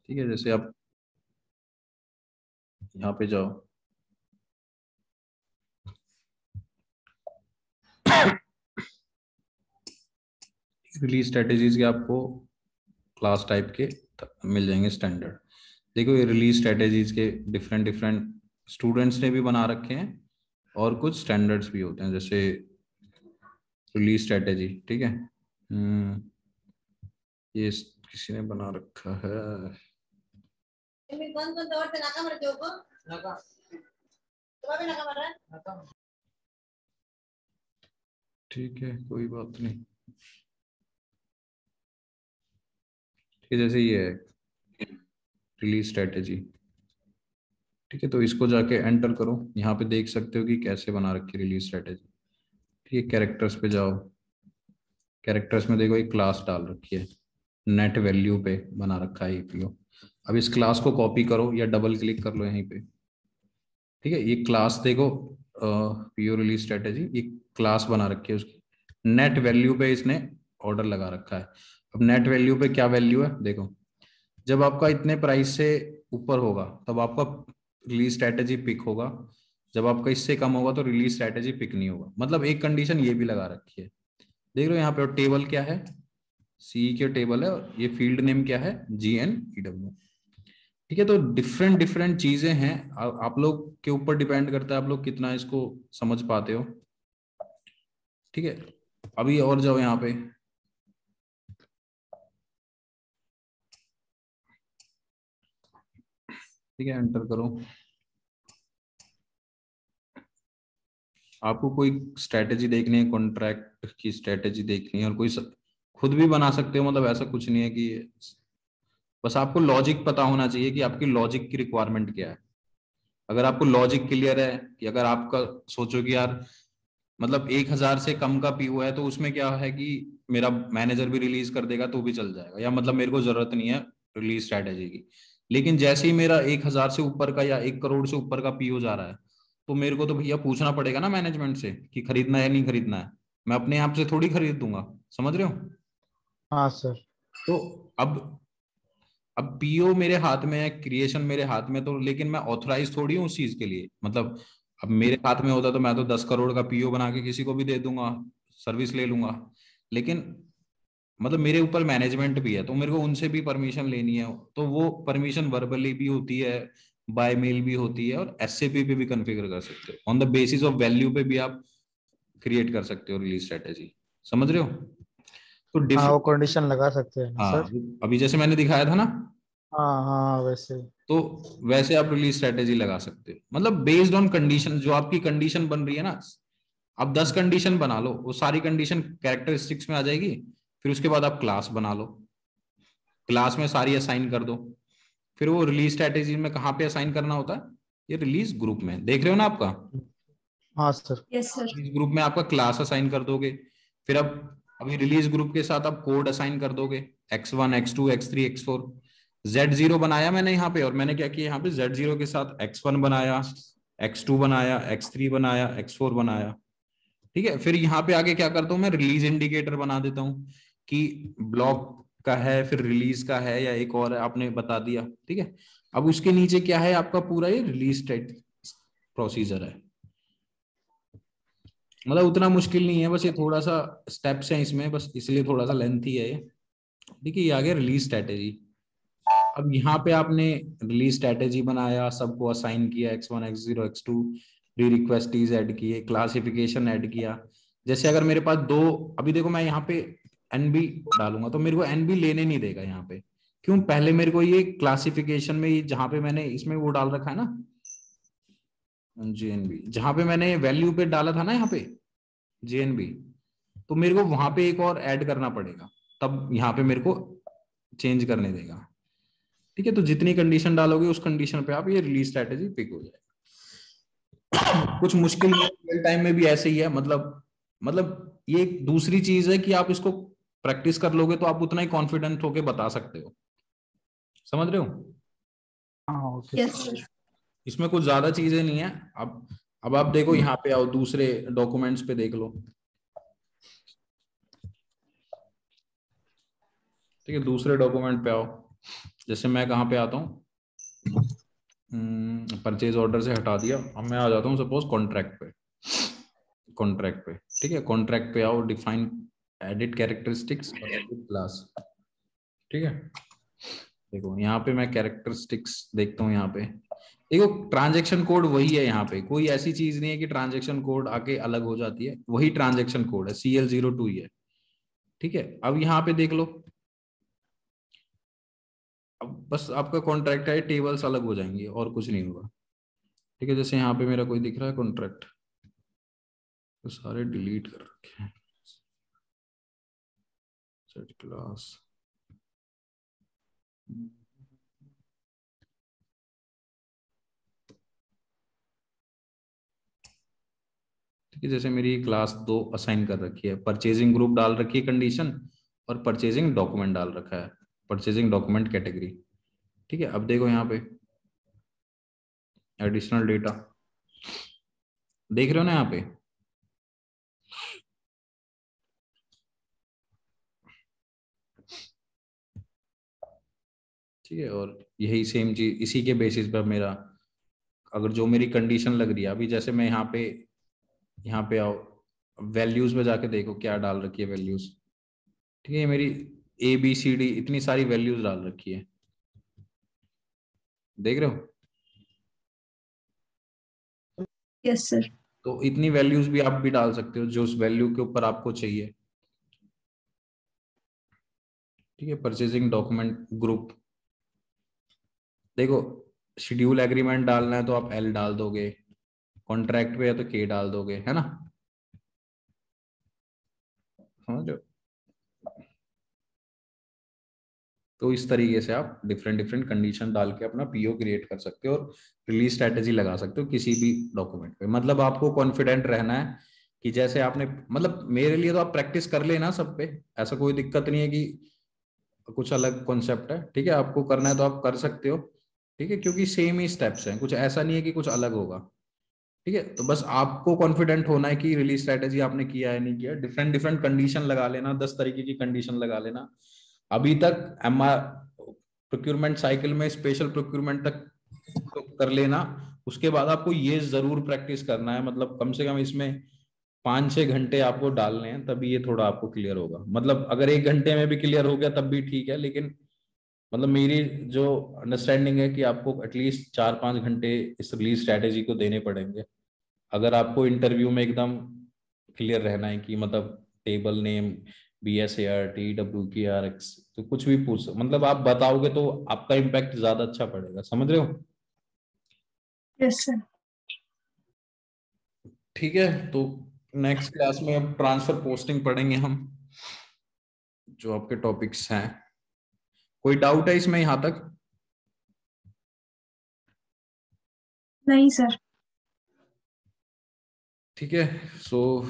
ठीक है, जैसे आप यहाँ पे जाओ, रिलीज स्ट्रेटेजीज के आपको क्लास टाइप के मिल जाएंगे स्टैंडर्ड। देखो ये रिलीज स्ट्रेटेजीज के डिफरेंट डिफरेंट स्टूडेंट्स ने भी बना रखे हैं और कुछ स्टैंडर्ड्स भी होते हैं, जैसे रिलीज स्ट्रेटेजी, ठीक है। ये किसी ने बना रखा है, ठीक है कोई बात नहीं। ठीक है, जैसे ये है रिलीज स्ट्रेटेजी, ठीक है, तो इसको जाके एंटर करो, यहाँ पे देख सकते हो कि कैसे बना रखी रिलीज स्ट्रेटेजी। ठीक है, कैरेक्टर्स पे जाओ, कैरेक्टर्स में देखो एक क्लास डाल रखी है, नेट वैल्यू पे बना रखा है पीओ। अब इस क्लास को कॉपी करो या डबल क्लिक कर लो यहीं पे। ठीक है, ये क्लास देखो, पीओ रिलीज स्ट्रेटेजी, ये क्लास बना रखी है उसकी, नेट वैल्यू पे इसने ऑर्डर लगा रखा है। अब नेट वैल्यू पे क्या वैल्यू है देखो, जब आपका इतने प्राइस से ऊपर होगा तब आपका रिलीज स्ट्रेटेजी पिक होगा, जब आपका इससे कम होगा तो रिलीज स्ट्रेटेजी पिक नहीं होगा। मतलब एक कंडीशन ये भी लगा रखी है, देख रहे हो यहाँ पे। और टेबल क्या है, सी के टेबल है, और ये फील्ड नेम क्या है, GNEW। ठीक है, तो डिफरेंट डिफरेंट चीजें हैं, आप लोग के ऊपर डिपेंड करता है आप लोग कितना इसको समझ पाते हो। ठीक है, अभी और जाओ यहाँ पे, ठीक है, एंटर करो। आपको कोई स्ट्रेटेजी देखनी है, कॉन्ट्रैक्ट की स्ट्रेटेजी देखनी है, और कोई खुद भी बना सकते हो, मतलब ऐसा कुछ नहीं है कि, बस आपको लॉजिक पता होना चाहिए कि आपकी लॉजिक की रिक्वायरमेंट क्या है। अगर आपको लॉजिक क्लियर है कि अगर आपका सोचो कि यार मतलब 1,000 से कम का पीओ है, तो उसमें क्या है कि मेरा मैनेजर भी रिलीज कर देगा तो भी चल जाएगा, या मतलब मेरे को जरूरत नहीं है रिलीज स्ट्रेटेजी की। लेकिन जैसे ही मेरा 1,000 से ऊपर का या 1 करोड़ से ऊपर का पीओ जा रहा है, तो मेरे को तो भैया पूछना पड़ेगा ना मैनेजमेंट से कि खरीदना है या नहीं खरीदना है। मैं अपने आप से थोड़ी खरीद दूंगा, समझ रहे हो। हाँ सर। तो अब पीओ मेरे हाथ में है, क्रिएशन मेरे हाथ में, तो लेकिन मैं ऑथराइज थोड़ी हूँ उस चीज के लिए। मतलब अब मेरे हाथ में होता तो मैं तो 10 करोड़ का पीओ बना के किसी को भी दे दूंगा, सर्विस ले लूंगा। लेकिन मतलब मेरे ऊपर मैनेजमेंट भी है, तो मेरे को उनसे भी परमिशन लेनी है, तो वो परमिशन वर्बली भी होती है, बाय मेल भी होती है, और एसएपी पे भी कॉन्फ़िगर कर सकते हो, on the basis of value पे भी आप क्रिएट कर सकते हो रिलीज स्ट्रेटेजी। समझ रहे हो। तो हाँ, वो डिफरेंट, कंडीशन लगा सकते हैं ना हाँ, सर। अभी जैसे मैंने दिखाया था ना, हाँ हाँ, वैसे। तो वैसे आप रिलीज स्ट्रेटेजी लगा सकते हो, मतलब बेस्ड ऑन कंडीशन, जो आपकी कंडीशन बन रही है ना। आप 10 कंडीशन बना लो, वो सारी कंडीशन कैरेक्टरिस्टिक्स में आ जाएगी। फिर उसके बाद आप क्लास बना लो, क्लास में सारी असाइन कर दो। फिर वो रिलीज स्ट्रेटेजी में कहाँ पे असाइन करना होता है, ये रिलीज ग्रुप में, देख रहे हो ना आपका। हाँ sir. Yes sir. Release group में आपका क्लास असाइन कर दोगे। फिर अब अभी रिलीज ग्रुप के साथ आप कोड असाइन कर दोगे, X1 X2 X3 X4। Z0 बनाया मैंने यहाँ पे, और मैंने क्या किया यहाँ पे, Z0 के साथ X1 बनाया, X2 बनाया, X3 बनाया, X4 बनाया। ठीक है, फिर यहाँ पे आगे क्या करता हूँ मैं, रिलीज इंडिकेटर बना देता हूँ कि ब्लॉक का है, फिर रिलीज का है, या एक और है आपने बता दिया। ठीक है, अब उसके नीचे क्या है, आपका पूरा ये रिलीज प्रोसीजर है। मतलब उतना मुश्किल नहीं है, बस ये थोड़ा सा स्टेप्स हैं इसमें, बस इसलिए थोड़ा सा लेंथी है ये। देखिए ये आ गया रिलीज स्ट्रेटेजी। अब यहाँ पे आपने रिलीज स्ट्रेटेजी बनाया, सबको असाइन किया, X1 X0 X2, prerequisites add किए, क्लासिफिकेशन ऐड किया। जैसे अगर मेरे पास दो, अभी देखो मैं यहाँ पे एनबी डालूंगा तो मेरे को एनबी लेने नहीं देगा यहाँ पे। क्यों, पहले मेरे को ये क्लासिफिकेशन में, जहां पे मैंने इसमें वो डाल रखा है ना, JNB, जहां पे मैंने वैल्यू पे डाला था ना यहाँ पे JNB, तो मेरे को वहां पे एक और ऐड करना पड़ेगा, तब यहाँ पे मेरे को चेंज करने देगा। ठीक है, तो जितनी कंडीशन डालोगे उस कंडीशन पे आप ये रिलीज स्ट्रेटेजी पिक हो जाएगा। कुछ मुश्किल रियल टाइम में भी ऐसे ही है, मतलब ये एक दूसरी चीज है कि आप इसको प्रैक्टिस कर लोगे तो आप उतना ही कॉन्फिडेंट होके बता सकते हो। समझ रहे हो। हाँ, ओके यस सर। सर। इसमें कुछ ज्यादा चीजें नहीं है। अब आप देखो यहाँ पे आओ, दूसरे डॉक्यूमेंट्स पे देख लो। ठीक है, दूसरे डॉक्यूमेंट पे आओ, जैसे मैं कहाँ पे आता हूँ, परचेज ऑर्डर से हटा दिया, अब मैं आ जाता हूँ सपोज कॉन्ट्रैक्ट पे। कॉन्ट्रैक्ट पे ठीक है, कॉन्ट्रैक्ट पे आओ, डिफाइन एडिट कैरेक्टरिस्टिक्स और एडिट क्लास। ठीक है, देखो यहाँ पे मैं कैरेक्टरिस्टिक्स देखता हूँ। यहाँ पे देखो ट्रांजैक्शन कोड वही है, यहाँ पे कोई ऐसी चीज नहीं है कि ट्रांजैक्शन कोड आके अलग हो जाती है, वही ट्रांजैक्शन कोड है, CL02 ही है। ठीक है, अब यहाँ पे देख लो, अब बस आपका कॉन्ट्रैक्ट है, टेबल्स अलग हो जाएंगे और कुछ नहीं होगा। ठीक है, जैसे यहाँ पे मेरा कोई दिख रहा है कॉन्ट्रैक्ट, तो सारे डिलीट कर रखे हैं, सेट क्लास। ठीक है, जैसे मेरी क्लास 2 असाइन कर रखी है, परचेजिंग ग्रुप डाल रखी है कंडीशन, और परचेजिंग डॉक्यूमेंट डाल रखा है, परचेजिंग डॉक्यूमेंट कैटेगरी। ठीक है, अब देखो यहाँ पे एडिशनल डेटा देख रहे हो ना यहाँ पे, ठीक है, और यही सेम चीज इसी के बेसिस पर मेरा, अगर जो मेरी कंडीशन लग रही है अभी, जैसे मैं यहाँ पे आओ, वैल्यूज में जाके देखो क्या डाल रखी है वैल्यूज। ठीक है, मेरी ABCD इतनी सारी वैल्यूज डाल रखी है, देख रहे हो। Yes sir. तो इतनी वैल्यूज भी आप भी डाल सकते हो जो उस वैल्यू के ऊपर आपको चाहिए। ठीक है, परचेजिंग डॉक्यूमेंट ग्रुप, देखो शेड्यूल एग्रीमेंट डालना है तो आप L डाल दोगे, कॉन्ट्रैक्ट पे है तो K डाल दोगे, है ना, समझ लो। तो इस तरीके से आप डिफरेंट डिफरेंट कंडीशन डाल के अपना PO क्रिएट कर सकते हो और रिलीज स्ट्रेटेजी लगा सकते हो किसी भी डॉक्यूमेंट पे। मतलब आपको कॉन्फिडेंट रहना है कि जैसे आपने, मतलब मेरे लिए तो आप प्रैक्टिस कर लेना सब पे, ऐसा कोई दिक्कत नहीं है कि कुछ अलग कॉन्सेप्ट है। ठीक है, आपको करना है तो आप कर सकते हो। ठीक है, क्योंकि सेम ही स्टेप्स हैं, कुछ ऐसा नहीं है कि कुछ अलग होगा। ठीक है, तो बस आपको कॉन्फिडेंट होना है कि रिलीज स्ट्रेटेजी आपने किया है नहीं किया, डिफरेंट डिफरेंट कंडीशन लगा लेना, 10 तरीके की कंडीशन लगा लेना। अभी तक MR प्रोक्यूरमेंट साइकिल में स्पेशल प्रोक्यूरमेंट तक तो कर लेना। उसके बाद आपको ये जरूर प्रैक्टिस करना है, मतलब कम से कम इसमें 5-6 घंटे आपको डालने हैं, तभी ये थोड़ा आपको क्लियर होगा। मतलब अगर 1 घंटे में भी क्लियर हो गया तब भी ठीक है, लेकिन मतलब मेरी जो अंडरस्टैंडिंग है कि आपको एटलीस्ट 4-5 घंटे इस रिलीज स्ट्रैटेजी को देने पड़ेंगे, अगर आपको इंटरव्यू में एकदम क्लियर रहना है कि मतलब टेबल नेम BSART WQRX, तो कुछ भी पूछ, मतलब आप बताओगे तो आपका इम्पैक्ट ज्यादा अच्छा पड़ेगा, समझ रहे हो। Yes sir. ठीक है, तो नेक्स्ट क्लास में अब ट्रांसफर पोस्टिंग पढ़ेंगे हम, जो आपके टॉपिक्स हैं। कोई डाउट है इसमें यहाँ तक। नहीं सर। ठीक है, सो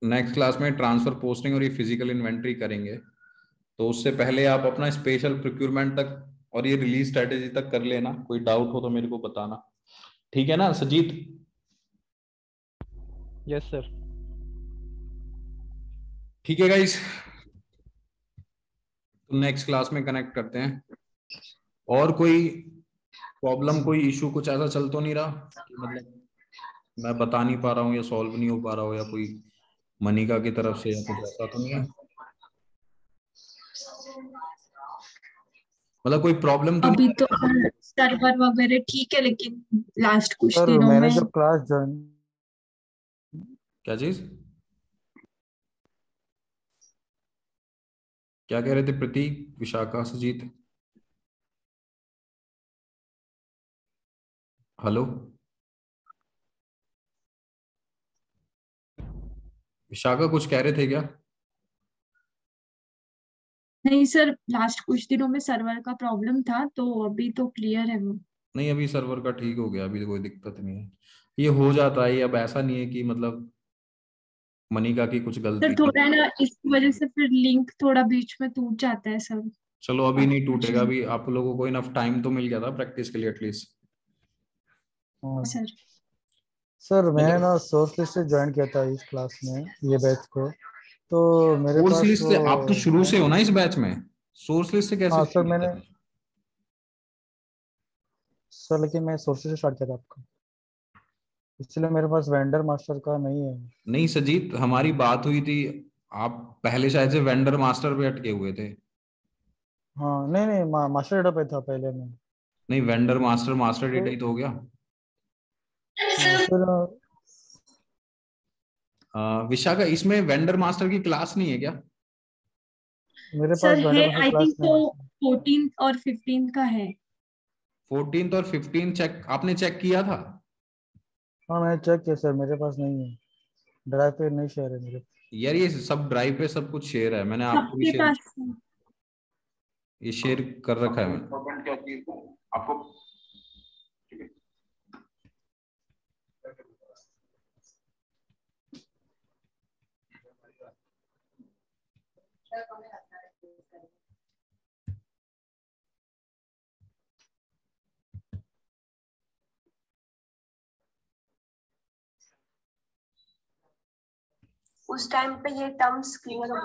नेक्स्ट क्लास में ट्रांसफर पोस्टिंग और ये फिजिकल इन्वेंट्री करेंगे, तो उससे पहले आप अपना स्पेशल प्रोक्यूरमेंट तक और ये रिलीज स्ट्रेटेजी तक कर लेना। कोई डाउट हो तो मेरे को बताना, ठीक है ना सजीत। Yes sir. ठीक है गाइस, तो नेक्स्ट क्लास में कनेक्ट करते हैं। और कोई प्रॉब्लम, कोई इशू कुछ ऐसा चल तो नहीं रहा कि मतलब मैं बता नहीं पा रहा हूँ या सॉल्व नहीं हो पा रहा हो, या कोई मनिका की तरफ से या कुछ ऐसा तो नहीं है, मतलब कोई प्रॉब्लम तो अभी नहीं तो है। सर्वर वगैरह ठीक है, लेकिन लास्ट कुछ सर दिनों मैंने में। जब क्लास ज्वाइन, क्या चीज, क्या कह रहे थे प्रतीक, विशाखा, सुजीत, हेलो विशाखा, कुछ कह रहे थे क्या। नहीं सर, लास्ट कुछ दिनों में सर्वर का प्रॉब्लम था, तो अभी तो क्लियर है वो। नहीं, अभी सर्वर का ठीक हो गया, अभी तो कोई दिक्कत नहीं है, ये हो जाता है, ये अब ऐसा नहीं है कि मतलब मनिका की कुछ सर गलती थी। थोड़ा है ना, इसकी वजह से फिर लिंक थोड़ा बीच में टूट जाता है सर। चलो अभी नहीं टूटेगा, एक्चुअली अभी आप लोगों को इनफ टाइम तो मिल गया था प्रैक्टिस के लिए एटलीस्ट। सर। सर मैंने ना सोर्स लिस्ट से ज्वाइन किया था इस क्लास में, ये बैच को। तो मेरे कोर्स पास लिस्ट वो से आप तो शुरू से हो ना इस बैच में। सोर्स लिस्ट से कैसे हाँ सर join मैंने, किया था? सर लेकिन मैं सोर्सेज से स्टार्ट किया था आपका, इसलिए मेरे पास वेंडर मास्टर का नहीं है। नहीं सजीत, हमारी बात हुई थी, आप पहले शायद से वेंडर मास्टर पे अटके हुए थे। हाँ नहीं नहीं, मास्टर डेटा पे था पहले मैं। नहीं, वेंडर मास्टर मास्टर तो डेटा ही तो हो गया। फिर विशाखा, इसमें वेंडर मास्टर की क्लास नहीं है क्या? मेरे सर पास वेंडर है, मास्टर आई क्लास थिंक नहीं तो है सर। 14th और 15th का है। 14 और 15 चेक आपने चेक किया था? हाँ मैंने चेक किया सर, मेरे पास नहीं है, ड्राइव पे नहीं शेयर है मेरे पास। यार ये सब ड्राइव पे सब कुछ शेयर है, मैंने आपको भी सबके शेयर, पास है। ये शेयर कर रखा है मैंने आपको। उस टाइम पे ये टर्म्स क्लियर हो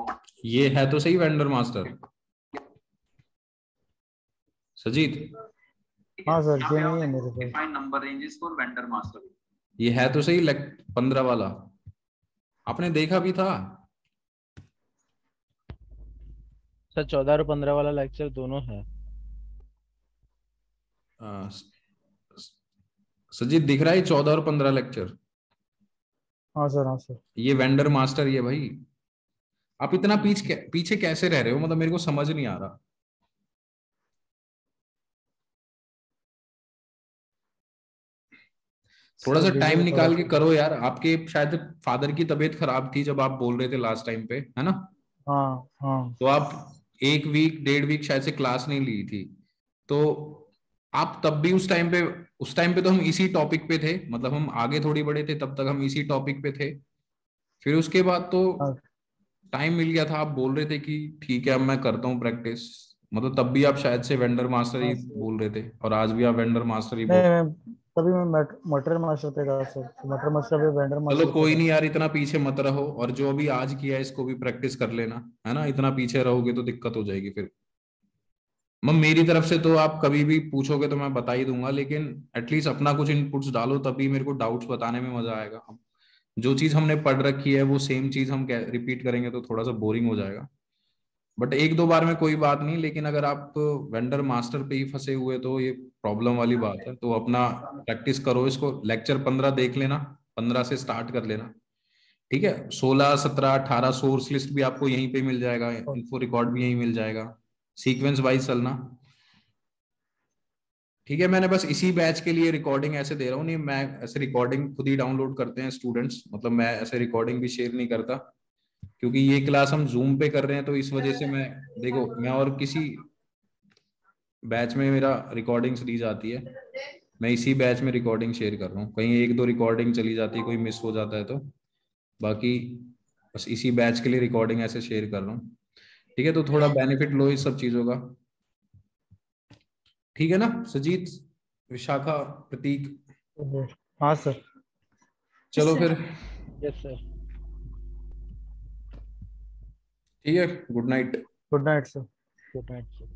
गई। ये है तो सही वेंडर मास्टर सजीत। हाँ सर ये नहीं है मेरे पास। Define number ranges for vendor master, ये है तो सही 15 वाला, आपने देखा भी था। सर 14 और 15 वाला लेक्चर दोनों है। आ, सजीत दिख रहा है 14 और 15 लेक्चर? हाँ सर, हाँ सर। ये वेंडर मास्टर, ये भाई आप इतना पीछे कैसे रह रहे हो, मतलब मेरे को समझ नहीं आ रहा। थोड़ा सर सा बिजी टाइम है थोड़ा निकाल के सा। करो यार, आपके शायद फादर की तबीयत खराब थी जब आप बोल रहे थे लास्ट टाइम पे, है ना? हाँ हाँ। तो आप 1 वीक 1.5 वीक शायद से क्लास नहीं ली थी, तो आप तब भी उस टाइम पे तो हम इसी टॉपिक पे थे, मतलब हम आगे थोड़ी बढ़े थे, तब तक हम इसी टॉपिक पे थे। फिर उसके बाद तो हाँ टाइम मिल गया था, आप बोल रहे थे कि ठीक है अब मैं करता हूँ प्रैक्टिस, मतलब तब भी आप शायद से वेंडर मास्टर ही हाँ सर। बोल रहे थे, और आज भी आप वेंडर मास्टर ही नहीं बोल। मैं, तभी मैं मटेरियल मास्टर पे था सर, मटेरियल मास्टर पे वेंडर चलो मास्टर पे कोई था। नहीं यार, इतना पीछे मत रहो, और जो अभी आज किया है इसको भी प्रैक्टिस कर लेना, है ना? इतना पीछे रहोगे तो दिक्कत हो जाएगी फिर। मैं मेरी तरफ से तो आप कभी भी पूछोगे तो मैं बता ही दूंगा, लेकिन एटलीस्ट अपना कुछ इनपुट्स डालो, तभी मेरे को डाउट्स बताने में मजा आएगा। जो चीज हमने पढ़ रखी है वो सेम चीज हम रिपीट करेंगे तो थोड़ा सा बोरिंग हो जाएगा। बट 1-2 बार में कोई बात नहीं, लेकिन अगर आप वेंडर मास्टर पे ही फंसे हुए तो ये प्रॉब्लम वाली बात है, तो अपना प्रैक्टिस करो, इसको लेक्चर 15 देख लेना, 15 से स्टार्ट कर लेना। ठीक है, 16 17 18 सोर्स लिस्ट भी आपको यहीं पे मिल जाएगा, इन्फो रिकॉर्ड भी यहीं मिल जाएगा, सीक्वेंस वाइज चलना। ठीक है, मैंने बस इसी बैच के लिए रिकॉर्डिंग ऐसे दे रहा हूँ, नहीं मैं ऐसे रिकॉर्डिंग खुद ही डाउनलोड करते हैं स्टूडेंट्स, मतलब मैं ऐसे रिकॉर्डिंग भी शेयर नहीं करता, क्योंकि ये क्लास हम जूम पे कर रहे हैं, तो इस वजह से मैं, देखो मैं और किसी बैच में मेरा रिकॉर्डिंग्स दी जाती है, मैं इसी बैच में रिकॉर्डिंग शेयर कर रहा हूँ, कहीं 1-2 रिकॉर्डिंग चली जाती है, कोई मिस हो जाता है तो, बाकी बस इसी बैच के लिए रिकॉर्डिंग ऐसे शेयर कर रहा हूँ। ठीक है, तो थोड़ा बेनिफिट लो इस सब चीजों का। ठीक है ना सजीत, विशाखा, प्रतीक? हाँ सर। चलो फिर, यस सर। ठीक है, good night. Good night sir. Good night sir.